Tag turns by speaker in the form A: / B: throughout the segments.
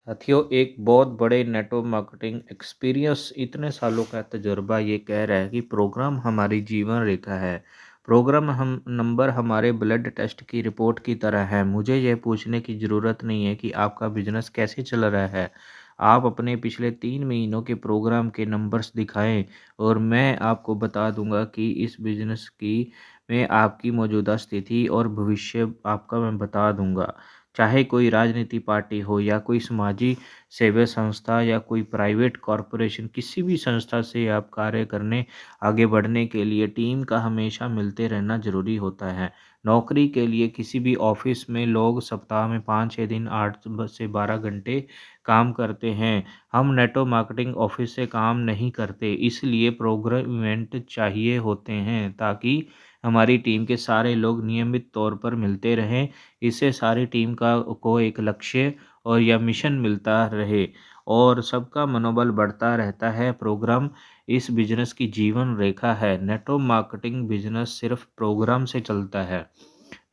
A: साथियों, एक बहुत बड़े नेटवर्क मार्केटिंग एक्सपीरियंस, इतने सालों का तजुर्बा ये कह रहा है कि प्रोग्राम हमारी जीवन रेखा है। प्रोग्राम हम नंबर हमारे ब्लड टेस्ट की रिपोर्ट की तरह है। मुझे यह पूछने की ज़रूरत नहीं है कि आपका बिजनेस कैसे चल रहा है। आप अपने पिछले 3 महीनों के प्रोग्राम के नंबर्स दिखाएं और मैं आपको बता दूंगा कि इस बिजनेस की में आपकी मौजूदा स्थिति और भविष्य आपका मैं बता दूंगा। चाहे कोई राजनीति पार्टी हो या कोई समाजी सेवा संस्था या कोई प्राइवेट कॉरपोरेशन, किसी भी संस्था से आप कार्य करने आगे बढ़ने के लिए टीम का हमेशा मिलते रहना ज़रूरी होता है। नौकरी के लिए किसी भी ऑफिस में लोग सप्ताह में 5-6 दिन 8 से 12 घंटे काम करते हैं। हम नेटवर्क मार्केटिंग ऑफिस से काम नहीं करते, इसलिए प्रोग्राम इवेंट चाहिए होते हैं ताकि हमारी टीम के सारे लोग नियमित तौर पर मिलते रहें। इससे सारी टीम का को एक लक्ष्य और या मिशन मिलता रहे और सबका मनोबल बढ़ता रहता है। प्रोग्राम इस बिजनेस की जीवन रेखा है। नेटवर्क मार्केटिंग बिजनेस सिर्फ प्रोग्राम से चलता है।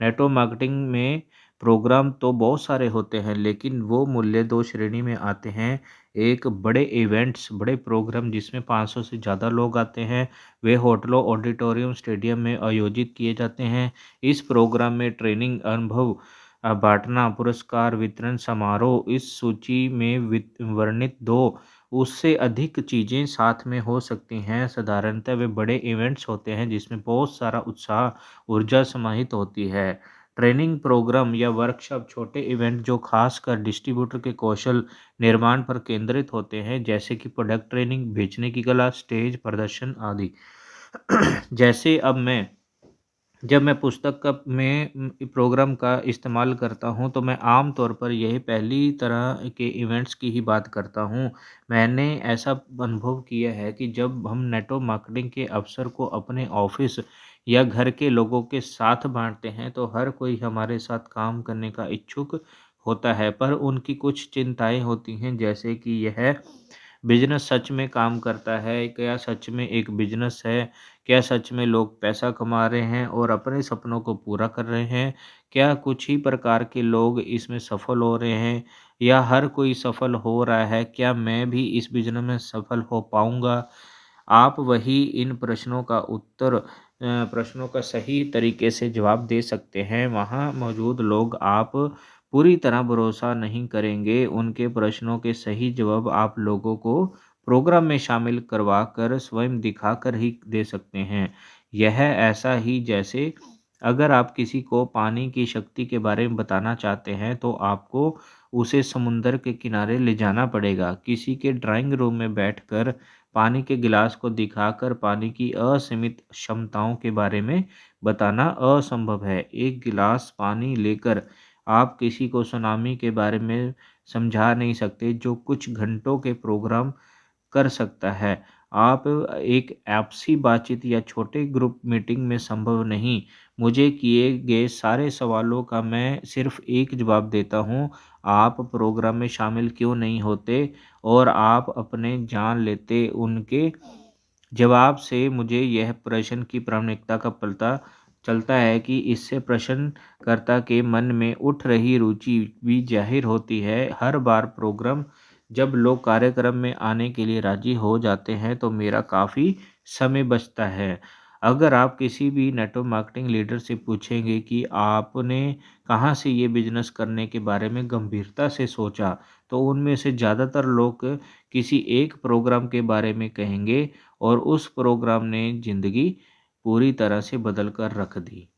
A: नेटवर्क मार्केटिंग में प्रोग्राम तो बहुत सारे होते हैं, लेकिन वो मूल्य दो श्रेणी में आते हैं। एक बड़े इवेंट्स, बड़े प्रोग्राम जिसमें 500 से ज़्यादा लोग आते हैं, वे होटलों, ऑडिटोरियम, स्टेडियम में आयोजित किए जाते हैं। इस प्रोग्राम में ट्रेनिंग, अनुभव बांटना, पुरस्कार वितरण समारोह, इस सूची में वर्णित दो उससे अधिक चीज़ें साथ में हो सकती हैं। साधारणतः वे बड़े इवेंट्स होते हैं जिसमें बहुत सारा उत्साह, ऊर्जा समाहित होती है। ट्रेनिंग प्रोग्राम या वर्कशॉप छोटे इवेंट जो खासकर डिस्ट्रीब्यूटर के कौशल निर्माण पर केंद्रित होते हैं, जैसे कि प्रोडक्ट ट्रेनिंग, बेचने की कला, स्टेज प्रदर्शन आदि। जैसे जब मैं पुस्तक का प्रोग्राम का इस्तेमाल करता हूँ तो मैं आम तौर पर यही पहली तरह के इवेंट्स की ही बात करता हूँ। मैंने ऐसा अनुभव किया है कि जब हम नेटवर्क मार्केटिंग के अवसर को अपने ऑफिस या घर के लोगों के साथ बांटते हैं तो हर कोई हमारे साथ काम करने का इच्छुक होता है, पर उनकी कुछ चिंताएं होती हैं, जैसे कि यह बिजनेस सच में काम करता है, क्या सच में एक बिजनेस है, क्या सच में लोग पैसा कमा रहे हैं और अपने सपनों को पूरा कर रहे हैं, क्या कुछ ही प्रकार के लोग इसमें सफल हो रहे हैं या हर कोई सफल हो रहा है, क्या मैं भी इस बिजनेस में सफल हो पाऊंगा। आप वही इन प्रश्नों का सही तरीके से जवाब दे सकते हैं। वहाँ मौजूद लोग आप पूरी तरह भरोसा नहीं करेंगे। उनके प्रश्नों के सही जवाब आप लोगों को प्रोग्राम में शामिल करवा कर स्वयं दिखा कर ही दे सकते हैं। यह ऐसा ही जैसे अगर आप किसी को पानी की शक्ति के बारे में बताना चाहते हैं तो आपको उसे समुंदर के किनारे ले जाना पड़ेगा। किसी के ड्राइंग रूम में बैठकर पानी के गिलास को दिखाकर पानी की असीमित क्षमताओं के बारे में बताना असंभव है। एक गिलास पानी लेकर आप किसी को सुनामी के बारे में समझा नहीं सकते जो कुछ घंटों के प्रोग्राम कर सकता है। आप एक आपसी बातचीत या छोटे ग्रुप मीटिंग में संभव नहीं। मुझे किए गए सारे सवालों का मैं सिर्फ एक जवाब देता हूँ, आप प्रोग्राम में शामिल क्यों नहीं होते, और आप अपने जान लेते। उनके जवाब से मुझे यह प्रश्न की प्रामाणिकता का पता चलता है कि इससे प्रश्नकर्ता के मन में उठ रही रुचि भी जाहिर होती है। हर बार प्रोग्राम जब लोग कार्यक्रम में आने के लिए राजी हो जाते हैं तो मेरा काफ़ी समय बचता है। अगर आप किसी भी नेटवर्क मार्केटिंग लीडर से पूछेंगे कि आपने कहाँ से ये बिजनेस करने के बारे में गंभीरता से सोचा, तो उनमें से ज़्यादातर लोग किसी एक प्रोग्राम के बारे में कहेंगे और उस प्रोग्राम ने ज़िंदगी पूरी तरह से बदल कर रख दी।